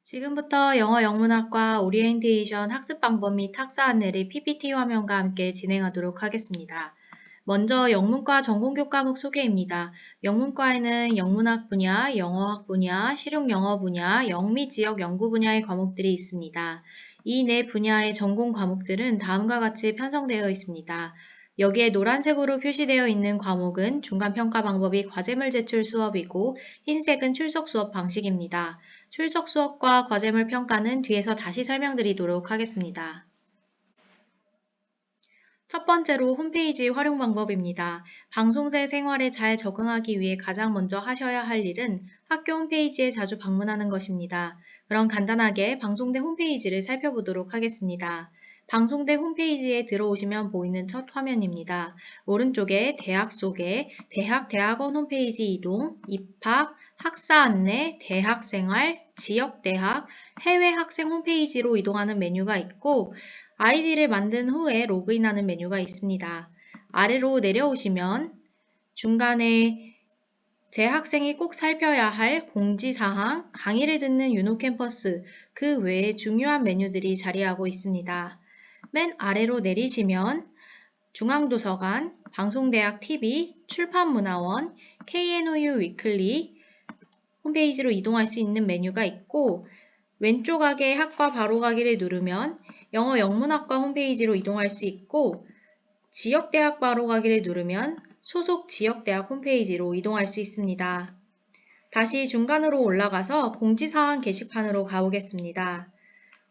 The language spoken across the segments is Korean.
지금부터 영어 영문학과 오리엔테이션 학습 방법 및 학사 안내를 PPT 화면과 함께 진행하도록 하겠습니다. 먼저 영문과 전공 교과목 소개입니다. 영문과에는 영문학 분야, 영어학 분야, 실용영어 분야, 영미 지역 연구 분야의 과목들이 있습니다. 이 네 분야의 전공 과목들은 다음과 같이 편성되어 있습니다. 여기에 노란색으로 표시되어 있는 과목은 중간평가 방법이 과제물 제출 수업이고 흰색은 출석 수업 방식입니다. 출석 수업과 과제물 평가는 뒤에서 다시 설명드리도록 하겠습니다. 첫 번째로 홈페이지 활용 방법입니다. 방송제 생활에 잘 적응하기 위해 가장 먼저 하셔야 할 일은 학교 홈페이지에 자주 방문하는 것입니다. 그럼 간단하게 방송대 홈페이지를 살펴보도록 하겠습니다. 방송대 홈페이지에 들어오시면 보이는 첫 화면입니다. 오른쪽에 대학 소개, 대학원 홈페이지 이동, 입학, 학사 안내, 대학생활, 지역대학, 해외 학생 홈페이지로 이동하는 메뉴가 있고 아이디를 만든 후에 로그인하는 메뉴가 있습니다. 아래로 내려오시면 중간에 재학생이 꼭 살펴야 할 공지사항, 강의를 듣는 유노캠퍼스, 그 외에 중요한 메뉴들이 자리하고 있습니다. 맨 아래로 내리시면 중앙도서관, 방송대학 TV, 출판문화원, KNOU 위클리 홈페이지로 이동할 수 있는 메뉴가 있고 왼쪽 악의 학과 바로가기를 누르면 영어 영문학과 홈페이지로 이동할 수 있고 지역대학 바로가기를 누르면 소속 지역대학 홈페이지로 이동할 수 있습니다. 다시 중간으로 올라가서 공지사항 게시판으로 가보겠습니다.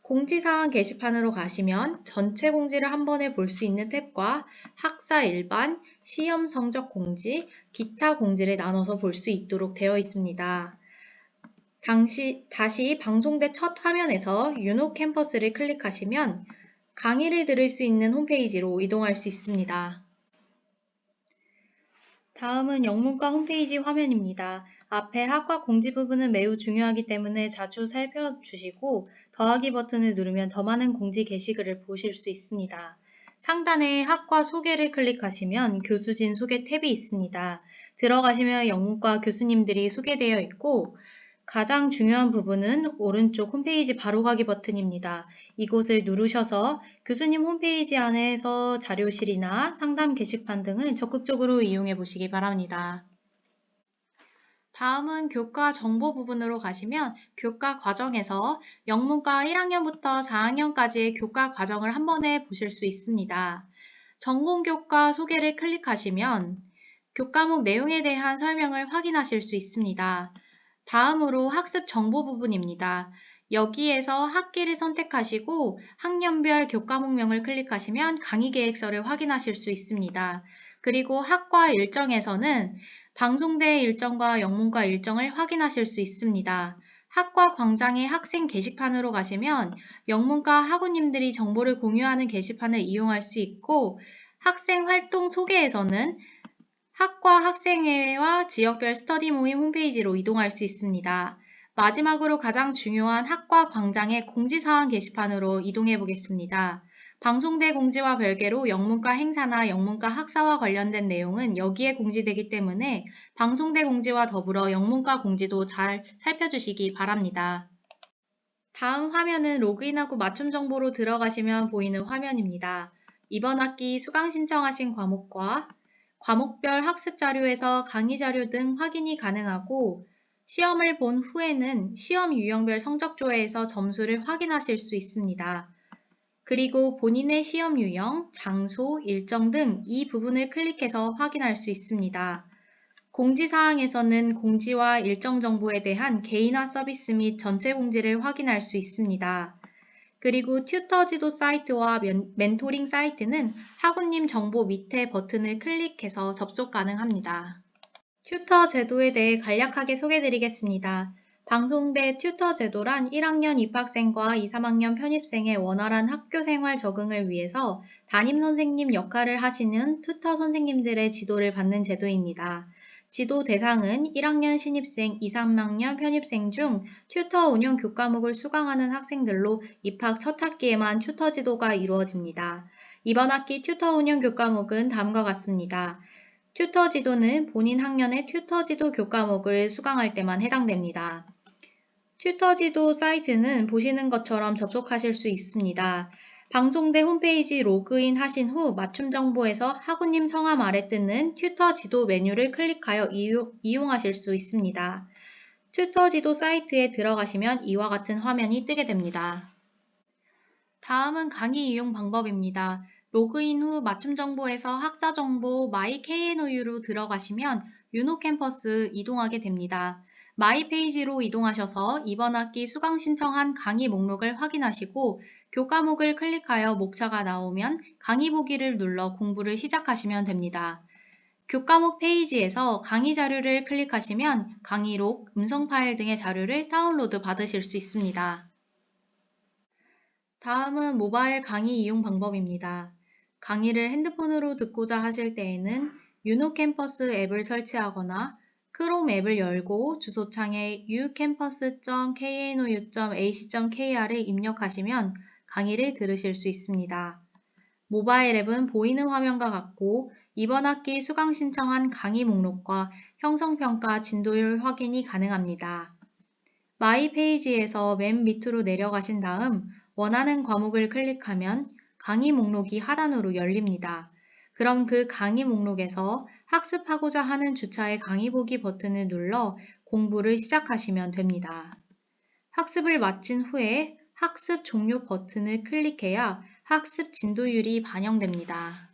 공지사항 게시판으로 가시면 전체 공지를 한 번에 볼 수 있는 탭과 학사 일반, 시험 성적 공지, 기타 공지를 나눠서 볼 수 있도록 되어 있습니다. 다시 방송대 첫 화면에서 유노 캠퍼스를 클릭하시면 강의를 들을 수 있는 홈페이지로 이동할 수 있습니다. 다음은 영문과 홈페이지 화면입니다. 앞에 학과 공지 부분은 매우 중요하기 때문에 자주 살펴주시고 더하기 버튼을 누르면 더 많은 공지 게시글을 보실 수 있습니다. 상단에 학과 소개를 클릭하시면 교수진 소개 탭이 있습니다. 들어가시면 영문과 교수님들이 소개되어 있고 가장 중요한 부분은 오른쪽 홈페이지 바로가기 버튼입니다. 이곳을 누르셔서 교수님 홈페이지 안에서 자료실이나 상담 게시판 등을 적극적으로 이용해 보시기 바랍니다. 다음은 교과 정보 부분으로 가시면 교과 과정에서 영문과 1학년부터 4학년까지의 교과 과정을 한 번에 보실 수 있습니다. 전공 교과 소개를 클릭하시면 교과목 내용에 대한 설명을 확인하실 수 있습니다. 다음으로 학습 정보 부분입니다. 여기에서 학기를 선택하시고 학년별 교과목명을 클릭하시면 강의 계획서를 확인하실 수 있습니다. 그리고 학과 일정에서는 방송대 일정과 영문과 일정을 확인하실 수 있습니다. 학과 광장의 학생 게시판으로 가시면 영문과 학우님들이 정보를 공유하는 게시판을 이용할 수 있고 학생 활동 소개에서는 학과 학생회와 지역별 스터디 모임 홈페이지로 이동할 수 있습니다. 마지막으로 가장 중요한 학과 광장의 공지사항 게시판으로 이동해 보겠습니다. 방송대 공지와 별개로 영문과 행사나 영문과 학사와 관련된 내용은 여기에 공지되기 때문에 방송대 공지와 더불어 영문과 공지도 잘 살펴주시기 바랍니다. 다음 화면은 로그인하고 맞춤 정보로 들어가시면 보이는 화면입니다. 이번 학기 수강 신청하신 과목과 과목별 학습 자료에서 강의 자료 등 확인이 가능하고 시험을 본 후에는 시험 유형별 성적조회에서 점수를 확인하실 수 있습니다. 그리고 본인의 시험 유형, 장소, 일정 등 이 부분을 클릭해서 확인할 수 있습니다. 공지사항에서는 공지와 일정 정보에 대한 개인화 서비스 및 전체 공지를 확인할 수 있습니다. 그리고 튜터 지도 사이트와 멘토링 사이트는 학우님 정보 밑에 버튼을 클릭해서 접속 가능합니다. 튜터 제도에 대해 간략하게 소개드리겠습니다. 방송대 튜터 제도란 1학년 입학생과 2, 3학년 편입생의 원활한 학교 생활 적응을 위해서 담임 선생님 역할을 하시는 튜터 선생님들의 지도를 받는 제도입니다. 지도 대상은 1학년 신입생, 2, 3학년 편입생 중 튜터 운영 교과목을 수강하는 학생들로 입학 첫 학기에만 튜터 지도가 이루어집니다. 이번 학기 튜터 운영 교과목은 다음과 같습니다. 튜터 지도는 본인 학년의 튜터 지도 교과목을 수강할 때만 해당됩니다. 튜터 지도 사이트는 보시는 것처럼 접속하실 수 있습니다. 방송대 홈페이지 로그인 하신 후 맞춤 정보에서 학우님 성함 아래 뜨는 튜터 지도 메뉴를 클릭하여 이용하실 수 있습니다. 튜터 지도 사이트에 들어가시면 이와 같은 화면이 뜨게 됩니다. 다음은 강의 이용 방법입니다. 로그인 후 맞춤 정보에서 학사 정보 마이 KNOU로 들어가시면 유노 캠퍼스 이동하게 됩니다. 마이 페이지로 이동하셔서 이번 학기 수강 신청한 강의 목록을 확인하시고 교과목을 클릭하여 목차가 나오면 강의 보기를 눌러 공부를 시작하시면 됩니다. 교과목 페이지에서 강의 자료를 클릭하시면 강의록, 음성 파일 등의 자료를 다운로드 받으실 수 있습니다. 다음은 모바일 강의 이용 방법입니다. 강의를 핸드폰으로 듣고자 하실 때에는 유노 캠퍼스 앱을 설치하거나 크롬 앱을 열고 주소창에 ucampus.knou.ac.kr을 입력하시면 강의를 들으실 수 있습니다. 모바일 앱은 보이는 화면과 같고 이번 학기 수강 신청한 강의 목록과 형성평가 진도율 확인이 가능합니다. 마이 페이지에서 맨 밑으로 내려가신 다음 원하는 과목을 클릭하면 강의 목록이 하단으로 열립니다. 그럼 그 강의 목록에서 학습하고자 하는 주차의 강의 보기 버튼을 눌러 공부를 시작하시면 됩니다. 학습을 마친 후에 학습 종료 버튼을 클릭해야 학습 진도율이 반영됩니다.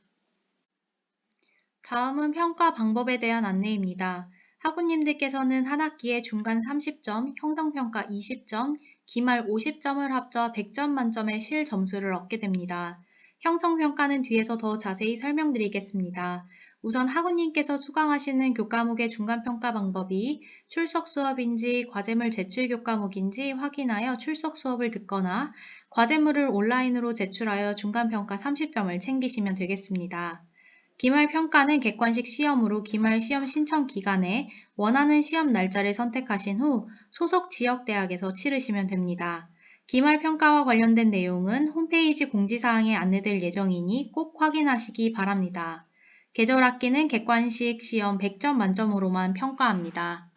다음은 평가 방법에 대한 안내입니다. 학우님들께서는 한 학기에 중간 30점, 형성평가 20점, 기말 50점을 합쳐 100점 만점의 실 점수를 얻게 됩니다. 형성평가는 뒤에서 더 자세히 설명드리겠습니다. 우선 학우님께서 수강하시는 교과목의 중간평가 방법이 출석 수업인지 과제물 제출 교과목인지 확인하여 출석 수업을 듣거나 과제물을 온라인으로 제출하여 중간평가 30점을 챙기시면 되겠습니다. 기말 평가는 객관식 시험으로 기말 시험 신청 기간에 원하는 시험 날짜를 선택하신 후 소속 지역대학에서 치르시면 됩니다. 기말 평가와 관련된 내용은 홈페이지 공지사항에 안내될 예정이니 꼭 확인하시기 바랍니다. 계절 학기는 객관식 시험 100점 만점으로만 평가합니다.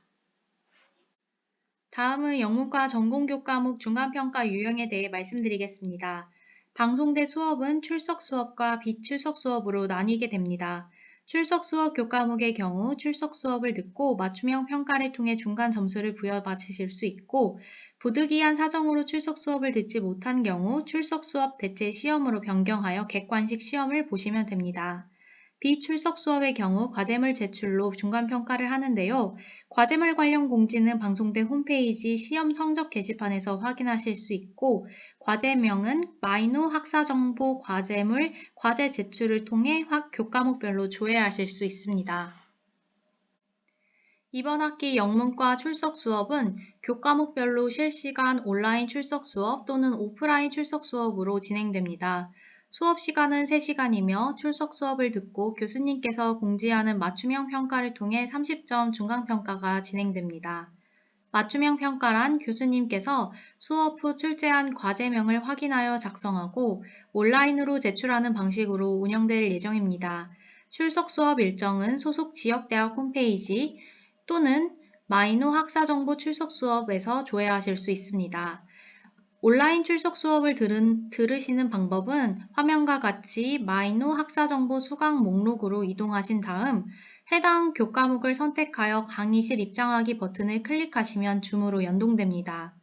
다음은 영문과 전공교과목 중간평가 유형에 대해 말씀드리겠습니다. 방송대 수업은 출석 수업과 비출석 수업으로 나뉘게 됩니다. 출석 수업 교과목의 경우 출석 수업을 듣고 맞춤형 평가를 통해 중간 점수를 부여받으실 수 있고 부득이한 사정으로 출석 수업을 듣지 못한 경우 출석 수업 대체 시험으로 변경하여 객관식 시험을 보시면 됩니다. 비출석 수업의 경우 과제물 제출로 중간평가를 하는데요. 과제물 관련 공지는 방송대 홈페이지 시험 성적 게시판에서 확인하실 수 있고 과제명은 마이노 학사정보 과제물 과제 제출을 통해 교과목별로 조회하실 수 있습니다. 이번 학기 영문과 출석 수업은 교과목별로 실시간 온라인 출석 수업 또는 오프라인 출석 수업으로 진행됩니다. 수업 시간은 3시간이며 출석 수업을 듣고 교수님께서 공지하는 맞춤형 평가를 통해 30점 중간평가가 진행됩니다. 맞춤형 평가란 교수님께서 수업 후 출제한 과제명을 확인하여 작성하고 온라인으로 제출하는 방식으로 운영될 예정입니다. 출석 수업 일정은 소속 지역대학 홈페이지 또는 마이노 학사정보 출석 수업에서 조회하실 수 있습니다. 온라인 출석 수업을 들으시는 방법은 화면과 같이 마이노 학사정보 수강 목록으로 이동하신 다음 해당 교과목을 선택하여 강의실 입장하기 버튼을 클릭하시면 줌으로 연동됩니다.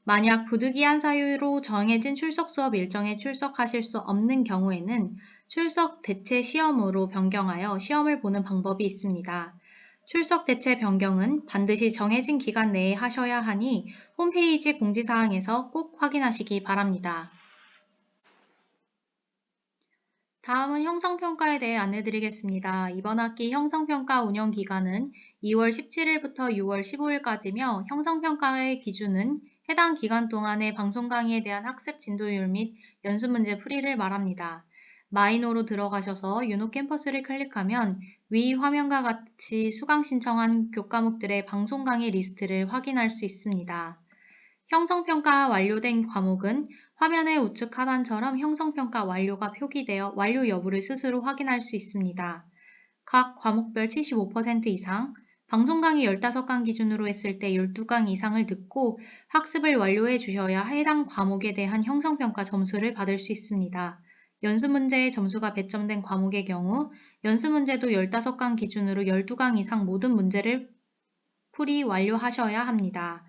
만약 부득이한 사유로 정해진 출석 수업 일정에 출석하실 수 없는 경우에는 출석 대체 시험으로 변경하여 시험을 보는 방법이 있습니다. 출석 대체 변경은 반드시 정해진 기간 내에 하셔야 하니 홈페이지 공지사항에서 꼭 확인하시기 바랍니다. 다음은 형성평가에 대해 안내드리겠습니다. 이번 학기 형성평가 운영 기간은 2월 17일부터 6월 15일까지며 형성평가의 기준은 해당 기간 동안의 방송 강의에 대한 학습 진도율 및 연습 문제 풀이를 말합니다. 마이노로 들어가셔서 유노 캠퍼스를 클릭하면 위 화면과 같이 수강 신청한 교과목들의 방송 강의 리스트를 확인할 수 있습니다. 형성평가 완료된 과목은 화면의 우측 하단처럼 형성평가 완료가 표기되어 완료 여부를 스스로 확인할 수 있습니다. 각 과목별 75% 이상, 방송 강의 15강 기준으로 했을 때 12강 이상을 듣고 학습을 완료해 주셔야 해당 과목에 대한 형성평가 점수를 받을 수 있습니다. 연습문제의 점수가 배점된 과목의 경우 연습문제도 15강 기준으로 12강 이상 모든 문제를 풀이 완료하셔야 합니다.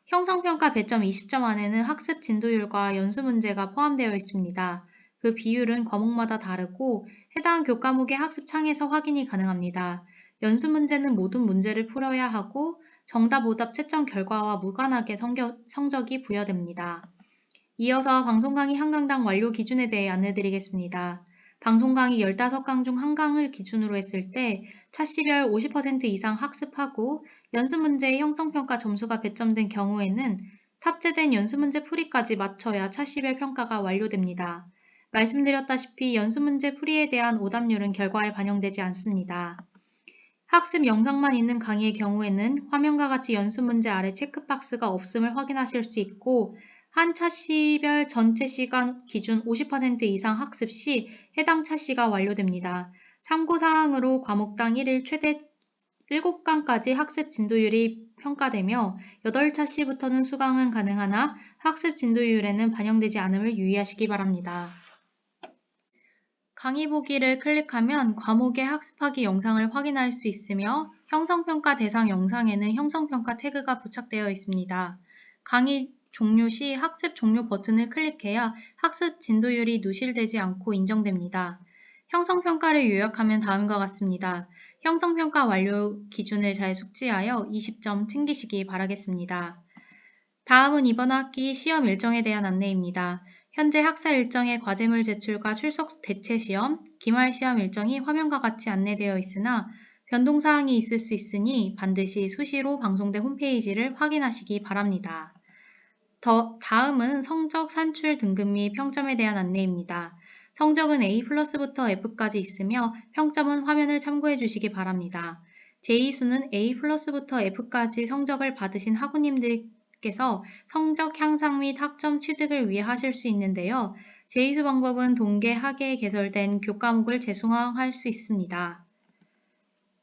형성평가 배점 20점 안에는 학습 진도율과 연습문제가 포함되어 있습니다. 그 비율은 과목마다 다르고 해당 교과목의 학습창에서 확인이 가능합니다. 연습문제는 모든 문제를 풀어야 하고 정답 오답 채점 결과와 무관하게 성적이 부여됩니다. 이어서 방송 강의 한 강당 완료 기준에 대해 안내드리겠습니다. 방송 강의 15강 중 한 강을 기준으로 했을 때 차시별 50% 이상 학습하고 연습문제의 형성평가 점수가 배점된 경우에는 탑재된 연습문제 풀이까지 마쳐야 차시별 평가가 완료됩니다. 말씀드렸다시피 연습문제 풀이에 대한 오답률은 결과에 반영되지 않습니다. 학습 영상만 있는 강의의 경우에는 화면과 같이 연습문제 아래 체크박스가 없음을 확인하실 수 있고 한 차시별 전체 시간 기준 50% 이상 학습 시 해당 차시가 완료됩니다. 참고사항으로 과목당 1일 최대 7강까지 학습 진도율이 평가되며 8차시부터는 수강은 가능하나 학습 진도율에는 반영되지 않음을 유의하시기 바랍니다. 강의 보기를 클릭하면 과목의 학습하기 영상을 확인할 수 있으며 형성평가 대상 영상에는 형성평가 태그가 부착되어 있습니다. 강의 종료 시 학습 종료 버튼을 클릭해야 학습 진도율이 누실되지 않고 인정됩니다. 형성평가를 요약하면 다음과 같습니다. 형성평가 완료 기준을 잘 숙지하여 20점 챙기시기 바라겠습니다. 다음은 이번 학기 시험 일정에 대한 안내입니다. 현재 학사 일정의 과제물 제출과 출석 대체 시험, 기말 시험 일정이 화면과 같이 안내되어 있으나 변동사항이 있을 수 있으니 반드시 수시로 방송대 홈페이지를 확인하시기 바랍니다. 다음은 성적 산출 등급 및 평점에 대한 안내입니다. 성적은 A+부터 F까지 있으며 평점은 화면을 참고해 주시기 바랍니다. 제2수는 A+부터 F까지 성적을 받으신 학우님들께서 성적 향상 및 학점 취득을 위해 하실 수 있는데요. 제2수 방법은 동계 하계에 개설된 교과목을 재수강할 수 있습니다.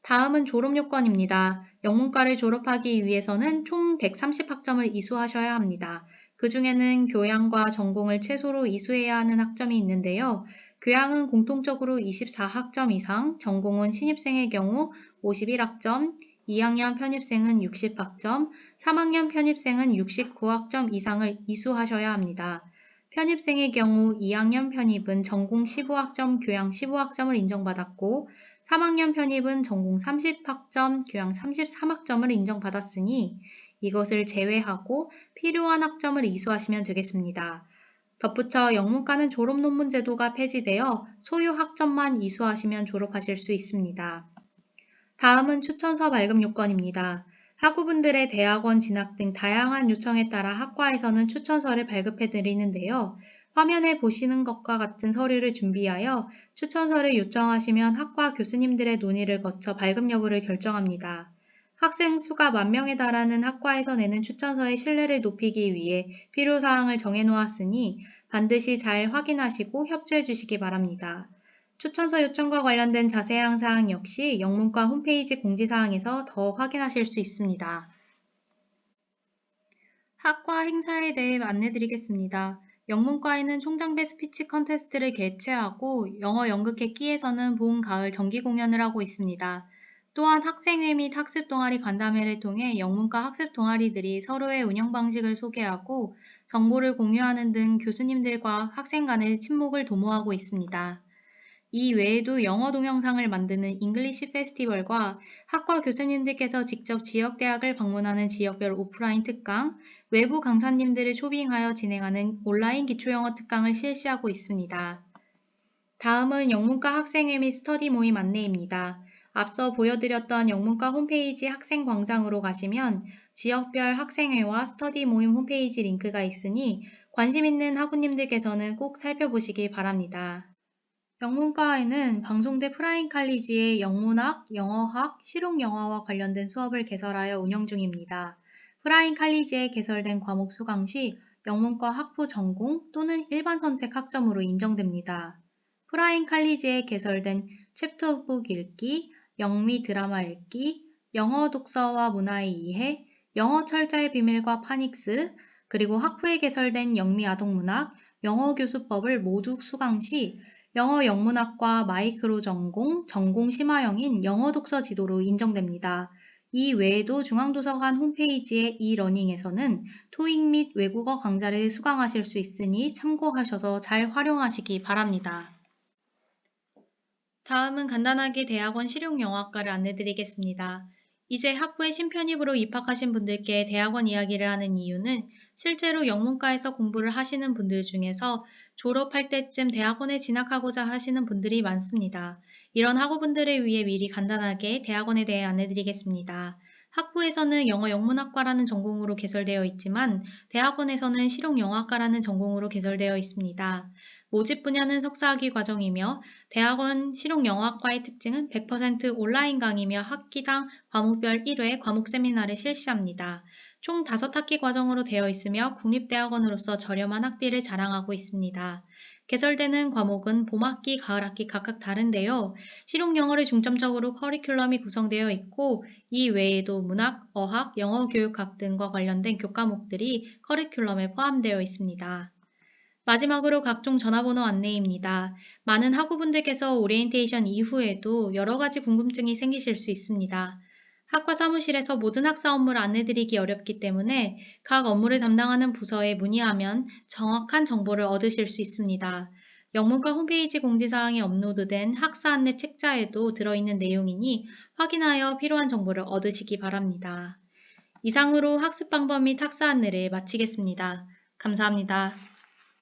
다음은 졸업요건입니다. 영문과를 졸업하기 위해서는 총 130학점을 이수하셔야 합니다. 그 중에는 교양과 전공을 최소로 이수해야 하는 학점이 있는데요. 교양은 공통적으로 24학점 이상, 전공은 신입생의 경우 51학점, 2학년 편입생은 60학점, 3학년 편입생은 69학점 이상을 이수하셔야 합니다. 편입생의 경우 2학년 편입은 전공 15학점, 교양 15학점을 인정받았고 3학년 편입은 전공 30학점, 교양 33학점을 인정받았으니 이것을 제외하고 필요한 학점을 이수하시면 되겠습니다. 덧붙여 영문과는 졸업논문 제도가 폐지되어 소요 학점만 이수하시면 졸업하실 수 있습니다. 다음은 추천서 발급 요건입니다. 학우분들의 대학원 진학 등 다양한 요청에 따라 학과에서는 추천서를 발급해 드리는데요. 화면에 보시는 것과 같은 서류를 준비하여 추천서를 요청하시면 학과 교수님들의 논의를 거쳐 발급 여부를 결정합니다. 학생 수가 10,000명에 달하는 학과에서 내는 추천서의 신뢰를 높이기 위해 필요사항을 정해놓았으니 반드시 잘 확인하시고 협조해 주시기 바랍니다. 추천서 요청과 관련된 자세한 사항 역시 영문과 홈페이지 공지사항에서 더 확인하실 수 있습니다. 학과 행사에 대해 안내드리겠습니다. 영문과에는 총장배 스피치 컨테스트를 개최하고 영어 연극회기에서는 봄, 가을 정기 공연을 하고 있습니다. 또한 학생회 및 학습 동아리 간담회를 통해 영문과 학습 동아리들이 서로의 운영 방식을 소개하고 정보를 공유하는 등 교수님들과 학생 간의 친목을 도모하고 있습니다. 이 외에도 영어 동영상을 만드는 잉글리시 페스티벌과 학과 교수님들께서 직접 지역대학을 방문하는 지역별 오프라인 특강, 외부 강사님들을 초빙하여 진행하는 온라인 기초영어 특강을 실시하고 있습니다. 다음은 영문과 학생회 및 스터디 모임 안내입니다. 앞서 보여드렸던 영문과 홈페이지 학생광장으로 가시면 지역별 학생회와 스터디 모임 홈페이지 링크가 있으니 관심 있는 학우님들께서는 꼭 살펴보시기 바랍니다. 영문과에는 방송대 프라임칼리지의 영문학, 영어학, 실용영어와 관련된 수업을 개설하여 운영 중입니다. 프라임칼리지에 개설된 과목 수강 시 영문과 학부 전공 또는 일반 선택 학점으로 인정됩니다. 프라임칼리지에 개설된 챕터북 읽기, 영미 드라마 읽기, 영어 독서와 문화의 이해, 영어 철자의 비밀과 파닉스, 그리고 학부에 개설된 영미아동문학, 영어교수법을 모두 수강 시 영어 영문학과 마이크로 전공, 전공 심화형인 영어 독서 지도로 인정됩니다. 이 외에도 중앙도서관 홈페이지의 이러닝에서는 토익 및 외국어 강좌를 수강하실 수 있으니 참고하셔서 잘 활용하시기 바랍니다. 다음은 간단하게 대학원 실용영어학과를 안내드리겠습니다. 이제 학부에 신편입으로 입학하신 분들께 대학원 이야기를 하는 이유는 실제로 영문과에서 공부를 하시는 분들 중에서 졸업할 때쯤 대학원에 진학하고자 하시는 분들이 많습니다. 이런 학우분들을 위해 미리 간단하게 대학원에 대해 안내드리겠습니다. 학부에서는 영어 영문학과라는 전공으로 개설되어 있지만 대학원에서는 실용영어학과라는 전공으로 개설되어 있습니다. 모집 분야는 석사학위 과정이며 대학원 실용영어학과의 특징은 100% 온라인 강의며 학기당 과목별 1회 과목 세미나를 실시합니다. 총 5학기 과정으로 되어 있으며 국립대학원으로서 저렴한 학비를 자랑하고 있습니다. 개설되는 과목은 봄학기, 가을학기 각각 다른데요. 실용영어를 중점적으로 커리큘럼이 구성되어 있고 이 외에도 문학, 어학, 영어교육학 등과 관련된 교과목들이 커리큘럼에 포함되어 있습니다. 마지막으로 각종 전화번호 안내입니다. 많은 학우분들께서 오리엔테이션 이후에도 여러 가지 궁금증이 생기실 수 있습니다. 학과 사무실에서 모든 학사 업무를 안내드리기 어렵기 때문에 각 업무를 담당하는 부서에 문의하면 정확한 정보를 얻으실 수 있습니다. 영문과 홈페이지 공지사항에 업로드된 학사 안내 책자에도 들어있는 내용이니 확인하여 필요한 정보를 얻으시기 바랍니다. 이상으로 학습 방법 및 학사 안내를 마치겠습니다. 감사합니다.